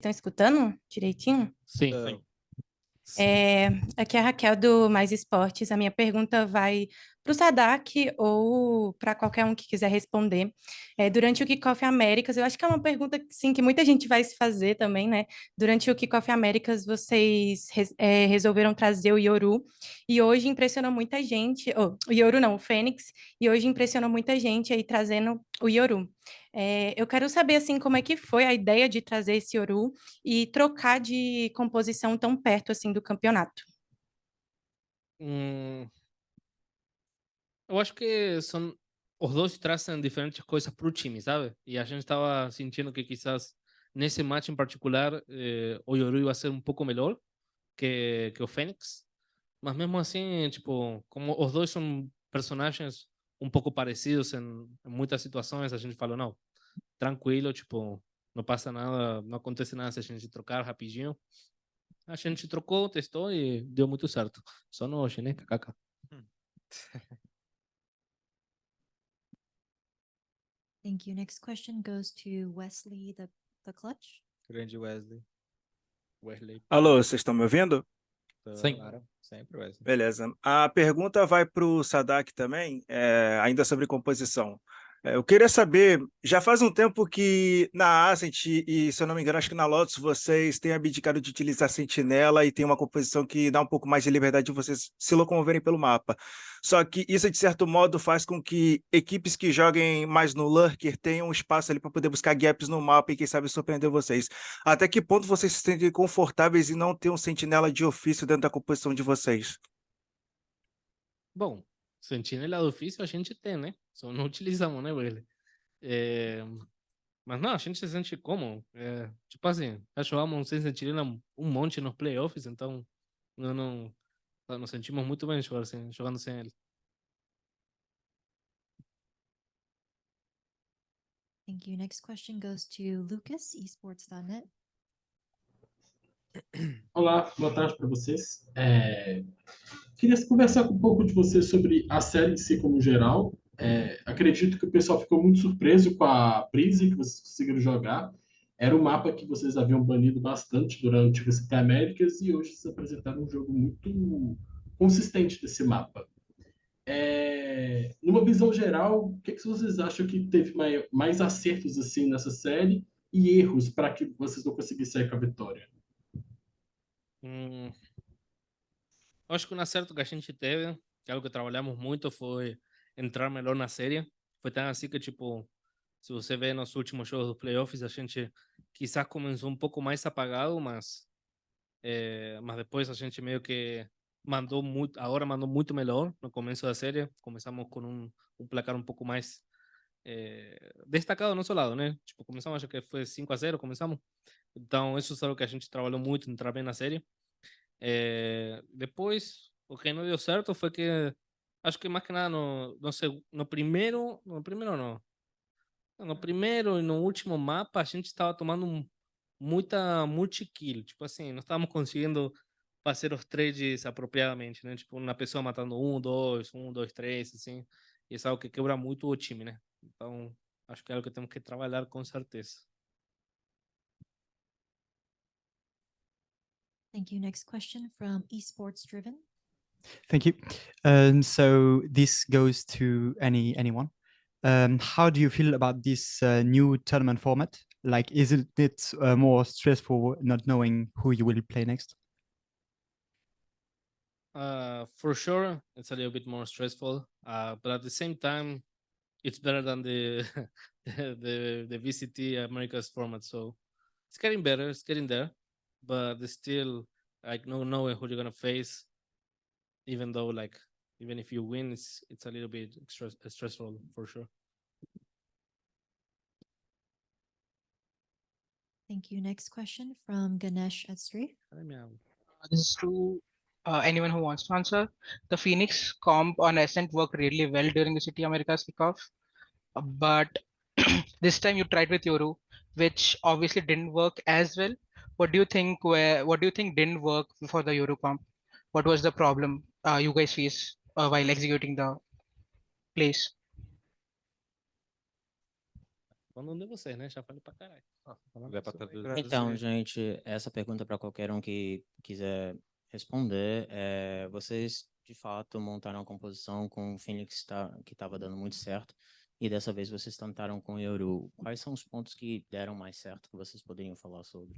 estão escutando direitinho? Sim. Aqui é a Raquel do Mais Esportes. A minha pergunta vai para o Sadak ou para qualquer um que quiser responder. Durante o Kickoff Américas, eu acho que é uma pergunta sim, que muita gente vai se fazer também, né? Durante o Kickoff Américas, vocês resolveram trazer o Yoru e hoje impressionou muita gente. O Yoru não, o Fênix, e hoje impressionou muita gente aí trazendo o Yoru. Eu quero saber assim como é que foi a ideia de trazer esse Yoru e trocar de composição tão perto assim do campeonato. Eu acho que os dois trazem diferentes coisas para o time, sabe? E a gente estava sentindo que quizás nesse match em particular o Yoru ia ser um pouco melhor que o Fênix, mas mesmo assim, tipo, como os dois são personagens um pouco parecidos em muitas situações, a gente falou, não, tranquilo, tipo, não passa nada, não acontece nada se a gente trocar rapidinho. A gente trocou, testou e deu muito certo. Só no hoje, né, kkk. Thank you. Next question goes to Wesley, the clutch. Grande Wesley. Alô, vocês estão me ouvindo? Sim. Claro, sempre Wesley. Beleza. A pergunta vai para o Sadak também, ainda sobre composição. Eu queria saber, já faz um tempo que na Ascent e, se eu não me engano, acho que na Lotus, vocês têm abdicado de utilizar Sentinela e tem uma composição que dá um pouco mais de liberdade de vocês se locomoverem pelo mapa. Só que isso, de certo modo, faz com que equipes que joguem mais no Lurker tenham um espaço ali para poder buscar gaps no mapa e, quem sabe, surpreender vocês. Até que ponto vocês se sentem confortáveis em não ter um Sentinela de ofício dentro da composição de vocês? Bom, sentinela do ofício a gente tem, né? Só não utilizamos, né, velho? Mas não, a gente se sente como? Tipo assim, já jogamos sem sentinela um monte nos playoffs, então nos sentimos muito bem jogando sem ele. Thank you. Next question goes to Lucas, esports.net. Olá, boa tarde para vocês. Queria conversar um pouco de vocês sobre a série em si como geral. Acredito que o pessoal ficou muito surpreso com a Breeze que vocês conseguiram jogar. Era um mapa que vocês haviam banido bastante durante o VCT Américas e hoje vocês apresentaram um jogo muito consistente desse mapa. Numa visão geral, o que vocês acham que teve mais acertos assim nessa série e erros para que vocês não conseguissem sair com a vitória? Acho que um acerto que a gente teve, que é algo que trabalhamos muito, foi entrar melhor na série. Foi tão assim que, tipo, se você vê nos últimos jogos dos playoffs, a gente quizás começou um pouco mais apagado, mas depois a gente meio que agora mandou muito melhor no começo da série. Começamos com um placar um pouco mais destacado do nosso lado, né? Tipo, começamos, acho que foi 5-0, começamos. Então, isso é algo que a gente trabalhou muito, entrar bem na série. Depois, o que não deu certo foi que, acho que mais que nada no primeiro e no último mapa, a gente estava tomando muita multi-kill. Tipo assim, não estávamos conseguindo fazer os trades apropriadamente, né? Tipo, uma pessoa matando um, dois, três, assim. E isso é algo que quebra muito o time, né? Então, acho que é algo que temos que trabalhar com certeza. Thank you. Next question from Esports Driven. Thank you. So this goes to anyone. How do you feel about this new tournament format? Like, is it more stressful not knowing who you will play next? For sure, it's a little bit more stressful, but at the same time, it's better than the the VCT Americas format. So it's getting better, it's getting there, but there's still like no knowing who you're gonna face. Even though, like, even if you win, it's a little bit stressful for sure. Thank you. Next question from Ganesh at Street. This is to anyone who wants to answer. The Phoenix comp on Ascent worked really well during the City Americas kickoff, but this time you tried with Yoru, which obviously didn't work as well. What do you think didn't work for the Yoru comp? What was the problem you guys faced while executing the plays? Quando um de vocês, né? Já falei pra caralho. Vai pra cá do- Então, gente, essa pergunta para qualquer um que quiser responder. Vocês, de fato, montaram a composição com o Phoenix que estava dando muito certo, e dessa vez vocês tentaram com o Yoru. Quais são os pontos que deram mais certo que vocês poderiam falar sobre?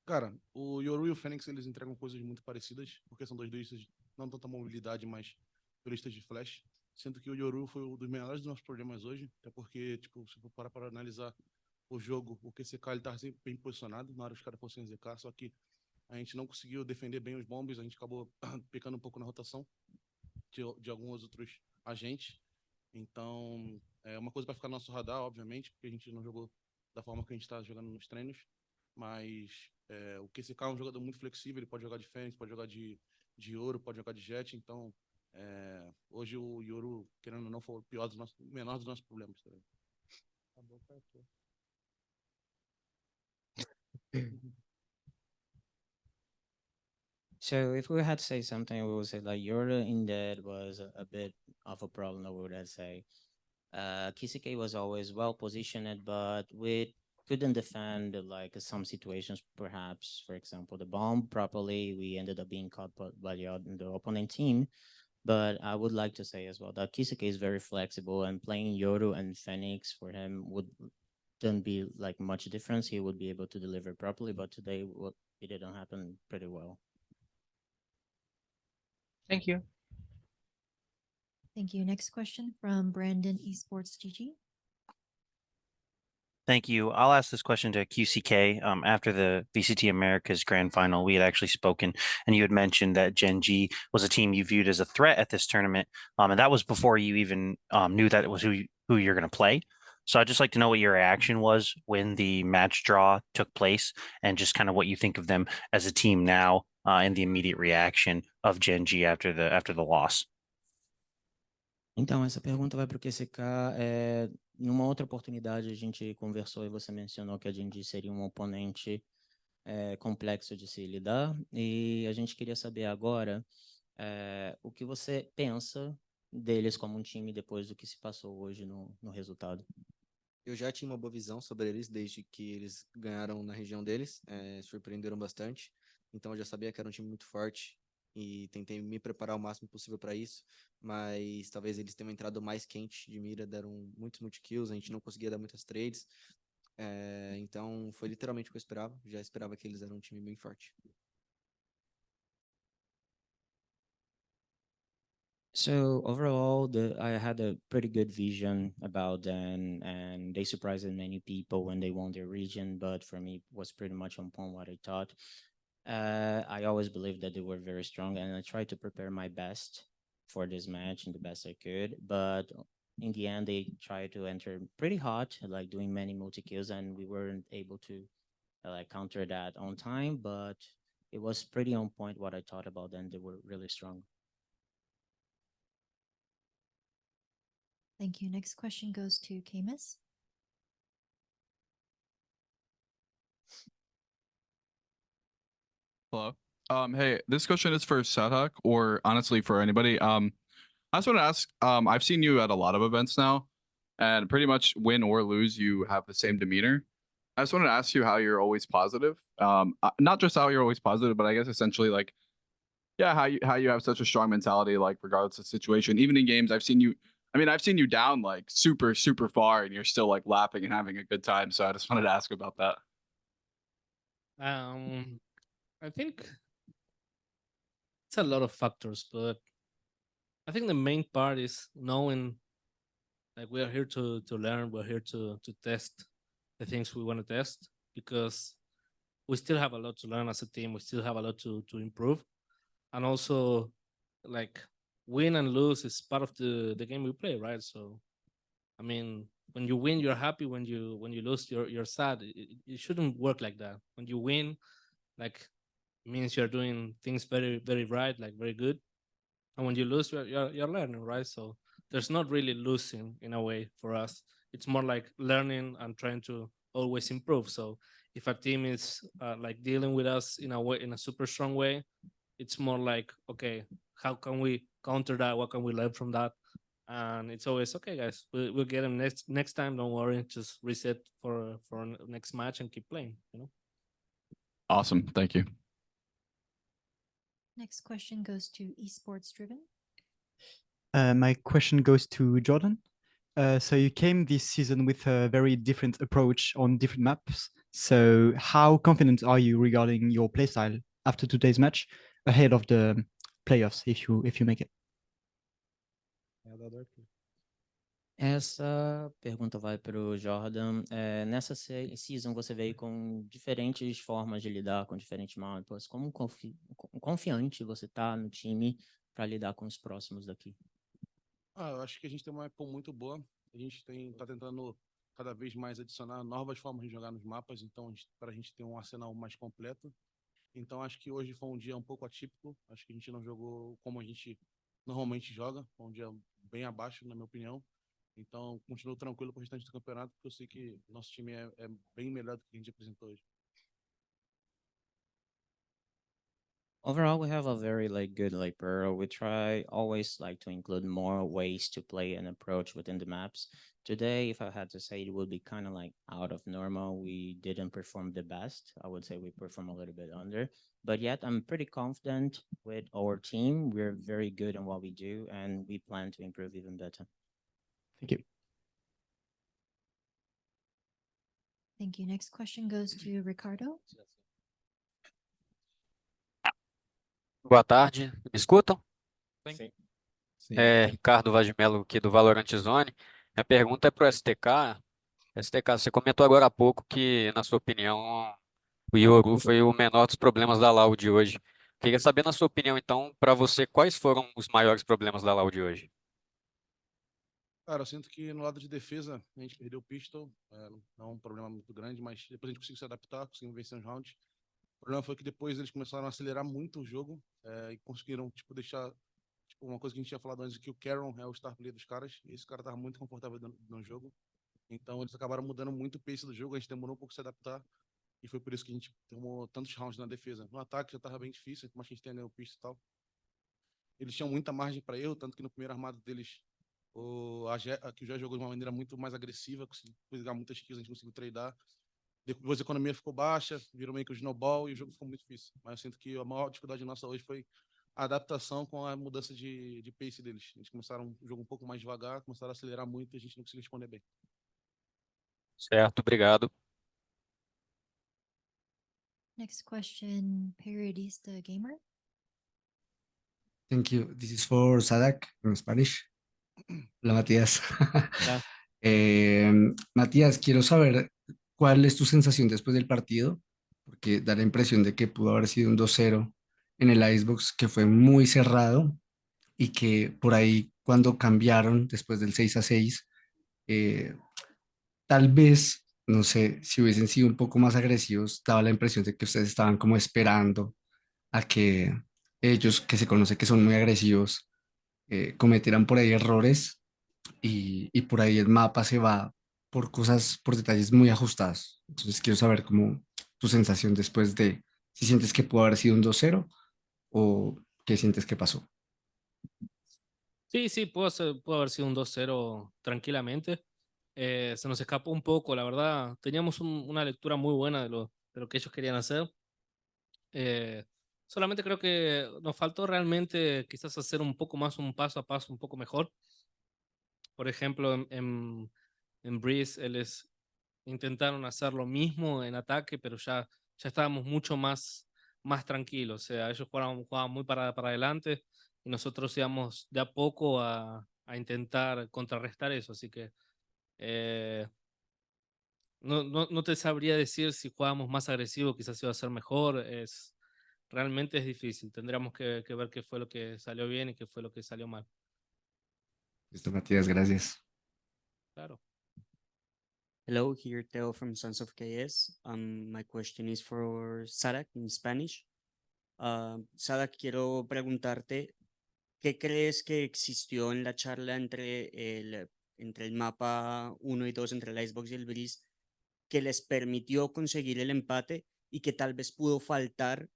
Cara, o Yoru e o Fênix, eles entregam coisas muito parecidas, porque são dois duelistas, não tanta mobilidade, mas duelistas de flash. Sendo que o Yoru foi um dos menores dos nossos problemas hoje, até porque, tipo, se for parar para analisar o jogo, o QCK ele tava sempre bem posicionado, na hora que os caras fossem ZK, só que a gente não conseguiu defender bem os bombes, a gente acabou pecando um pouco na rotação de alguns outros agentes. Então, é uma coisa para ficar no nosso radar, obviamente, porque a gente não jogou da forma que a gente está jogando nos treinos. Mas o QCK é um jogador muito flexível, ele pode jogar de Fênix, pode jogar de Ouro, pode jogar de Jet. Então, hoje o Yoru, querendo ou não, foi o menor dos nossos problemas. Tá? So if we had to say something, we would say like Yoru in that was a bit of a problem, we would say. Kisike was always well positioned, but we couldn't defend like some situations, perhaps, for example, the bomb properly. We ended up being caught by the opponent team. But I would like to say as well that Kisike is very flexible, and playing Yoru and Phoenix for him wouldn't be like much difference. He would be able to deliver properly, but today it didn't happen pretty well. Thank you. Thank you. Next question from Brandon Esports GG. Thank you. I'll ask this question to QCK. After the VCT Americas Grand Final, we had actually spoken, and you had mentioned that Gen.G was a team you viewed as a threat at this tournament, and that was before you even knew that it was who you're going to play. So I'd just like to know what your reaction was when the match draw took place, and just kind of what you think of them as a team now, and the immediate reaction of Gen.G after the loss. Então, essa pergunta vai para o QCK. Numa outra oportunidade, a gente conversou e você mencionou que a Gen.G seria um oponente complexo de se lidar. E a gente queria saber agora o que você pensa deles como um time depois do que se passou hoje no resultado. Eu já tinha uma boa visão sobre eles desde que eles ganharam na região deles, surpreenderam bastante. Então eu já sabia que era um time muito forte e tentei me preparar o máximo possível para isso, mas talvez eles tenham entrado mais quente de mira, deram muitos multi-kills, a gente não conseguia dar muitas trades, então foi literalmente o que eu esperava, já esperava que eles eram um time bem forte. So overall, I had a pretty good vision about them, and they surprised many people when they won their region, but for me, it was pretty much on point what I thought. I always believed that they were very strong, and I tried to prepare my best for this match and the best I could. But in the end, they tried to enter pretty hot, like doing many multi-kills, and we weren't able to like counter that on time. But it was pretty on point what I thought about them. They were really strong. Thank you. Next question goes to Camus. Hello. Hey, this question is for Sadhak, or honestly for anybody. I just want to ask, I've seen you at a lot of events now, and pretty much win or lose, you have the same demeanor. I just wanted to ask you how you're always positive. Not just how you're always positive, but I guess essentially like, yeah, how you have such a strong mentality, like regardless of the situation. Even in games, I've seen you down like super, super far, and you're still like laughing and having a good time. So I just wanted to ask about that. I think it's a lot of factors, but I think the main part is knowing like we are here to learn, we're here to test the things we want to test, because we still have a lot to learn as a team, we still have a lot to improve. And also like win and lose is part of the game we play, right? So I mean, when you win, you're happy. When you lose, you're sad. It shouldn't work like that. When you win, like means you're doing things very, very right, like very good. And when you lose, you're learning, right? So there's not really losing in a way for us. It's more like learning and trying to always improve. So if a team is like dealing with us in a super strong way, it's more like, okay, how can we counter that? What can we learn from that? and it's always okay, guys. We'll get them next time. Don't worry. Just reset for next match and keep playing. You know. Awesome. Thank you. Next question goes to esports driven. My question goes to Jordan. So you came this season with a very different approach on different maps. So how confident are you regarding your playstyle after today's match ahead of the playoffs if you make it? Essa pergunta vai para o Jordan. Nessa season você veio com diferentes formas de lidar com diferentes mapas. Como confiante você tá no time para lidar com os próximos daqui? Eu acho que a gente tem uma Apple muito boa. A gente tá tentando cada vez mais adicionar novas formas de jogar nos mapas, então para a gente ter um arsenal mais completo. Então acho que hoje foi um dia um pouco atípico. Acho que a gente não jogou como a gente normalmente joga. Foi um dia bem abaixo, na minha opinião. Então continuo tranquilo com o restante do campeonato, porque eu sei que nosso time é bem melhor do que a gente apresentou hoje. Overall, we have a very good Pearl. We try always to include more ways to play and approach within the maps. Today, if I had to say, it would be kind of out of normal. We didn't perform the best. I would say we performed a little bit under, but yet I'm pretty confident with our team. We're very good in what we do, and we plan to improve even better. Thank you. Thank you. Next question goes to Ricardo. Boa tarde, me escutam? Sim. Ricardo Vaz de Mello aqui do Valorant Zone. Minha pergunta é para o STK. STK, você comentou agora há pouco que, na sua opinião, o Yoru foi o menor dos problemas da LAU de hoje. Queria saber, na sua opinião, então, para você, quais foram os maiores problemas da LAU de hoje? Cara, eu sinto que no lado de defesa a gente perdeu o pistol, não é um problema muito grande, mas depois a gente conseguiu se adaptar, conseguimos vencer os rounds. O problema foi que depois eles começaram a acelerar muito o jogo e conseguiram deixar uma coisa que a gente tinha falado antes, que o Caron é o star player dos caras, e esse cara tava muito confortável no jogo. Então eles acabaram mudando muito o pace do jogo, a gente demorou um pouco se adaptar, e foi por isso que a gente tomou tantos rounds na defesa. No ataque já tava bem difícil, mas a gente tem ganho o pistol e tal. Eles tinham muita margem para erro, tanto que no primeiro armado deles que o Jé jogou de uma maneira muito mais agressiva, conseguiu pegar muitas kills, a gente conseguiu tradar. Depois a economia ficou baixa, virou meio que o snowball e o jogo ficou muito difícil. Mas eu sinto que a maior dificuldade nossa hoje foi a adaptação com a mudança de pace deles. Eles começaram o jogo um pouco mais devagar, começaram a acelerar muito e a gente não conseguiu responder bem. Certo, obrigado. Next question, Periodista Gamer. Thank you. This is for Sadak in Spanish. Hola, Matías. Matías, quiero saber cuál es tu sensación después del partido, porque da la impresión de que pudo haber sido un 2-0 en el Icebox, que fue muy cerrado y que por ahí cuando cambiaron después del 6-6, tal vez, no sé, si hubiesen sido un poco más agresivos, daba la impresión de que ustedes estaban como esperando a que ellos, que se conoce que son muy agresivos, cometieran por ahí errores y por ahí el mapa se va por cosas, por detalles muy ajustados. Entonces quiero saber cómo tu sensación después de, si sientes que pudo haber sido un 2-0 o qué sientes que pasó. Sí, pudo haber sido un 2-0 tranquilamente. Se nos escapó un poco, la verdad. Teníamos una lectura muy buena de lo que ellos querían hacer. Solamente creo que nos faltó realmente quizás hacer un poco más, un paso a paso un poco mejor. Por ejemplo, en Breeze, ellos intentaron hacer lo mismo en ataque, pero ya estábamos mucho más tranquilos. O sea, ellos jugaban muy para adelante y nosotros íbamos de a poco a intentar contrarrestar eso. Así que no te sabría decir si jugábamos más agresivo, quizás iba a ser mejor. Realmente es difícil. Tendríamos que ver qué fue lo que salió bien y qué fue lo que salió mal. Listo, Matías, gracias. Claro. Hello, here Teo from Sons of KS. My question is for Sadak in Spanish. Sadak, quiero preguntarte, ¿qué crees que existió en la charla entre el mapa 1 y 2, entre el Icebox y el Breeze, que les permitió conseguir el empate y que tal vez pudo faltar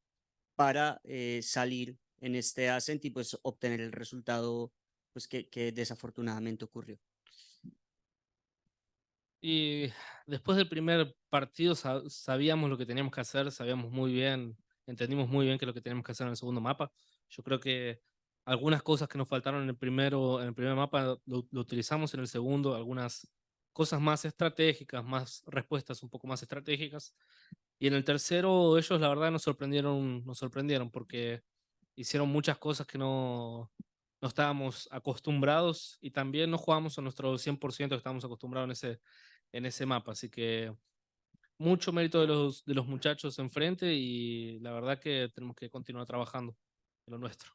para salir en este Ascent y pues obtener el resultado pues que desafortunadamente ocurrió. Y después del primer partido sabíamos lo que teníamos que hacer, sabíamos muy bien, entendimos muy bien qué es lo que teníamos que hacer en el segundo mapa. Yo creo que algunas cosas que nos faltaron en el primer mapa lo utilizamos en el segundo, algunas cosas más estratégicas, más respuestas un poco más estratégicas. Y en el tercero ellos la verdad nos sorprendieron porque hicieron muchas cosas que no estábamos acostumbrados y también no jugamos a nuestro 100% que estábamos acostumbrados en ese mapa. Así que mucho mérito de los muchachos enfrente y la verdad que tenemos que continuar trabajando en lo nuestro.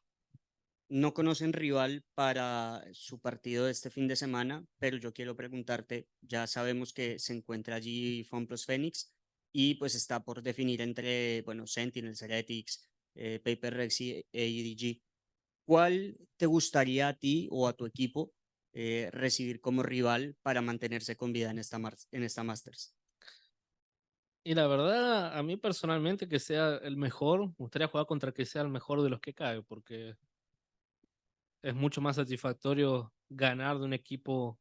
No conocen rival para su partido de este fin de semana, pero yo quiero preguntarte, ya sabemos que se encuentra allí FunPlus Phoenix y pues está por definir entre, bueno, Sentinels, Heretics, Paper Rex y EDG. ¿Cuál te gustaría a ti o a tu equipo recibir como rival para mantenerse con vida en esta Masters? Y la verdad, a mí personalmente que sea el mejor, me gustaría jugar contra que sea el mejor de los que cae, porque es mucho más satisfactorio ganar de un equipo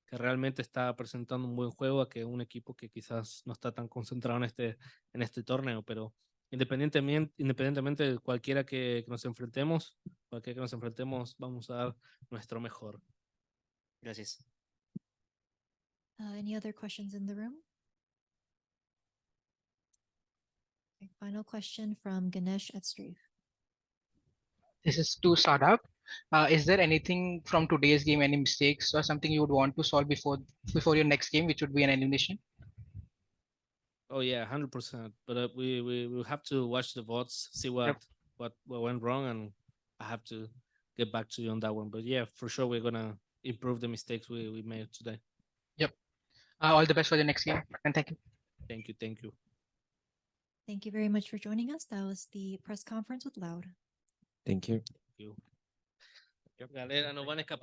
que realmente está presentando un buen juego a que un equipo que quizás no está tan concentrado en este torneo, pero independientemente de cualquiera que nos enfrentemos, vamos a dar nuestro mejor. Gracias. Any other questions in the room? Okay, final question from Ganesh at Streif. This is to Sadak. Is there anything from today's game, any mistakes or something you would want to solve before your next game, which would be an elimination? Oh yeah, 100%. But we will have to watch the votes, see what went wrong, and I have to get back to you on that one. But yeah, for sure we're gonna improve the mistakes we made today. Yep. All the best for the next game, and thank you. Thank you, thank you. Thank you very much for joining us. That was the press conference with Loud. Thank you. Galera, no van a escapar.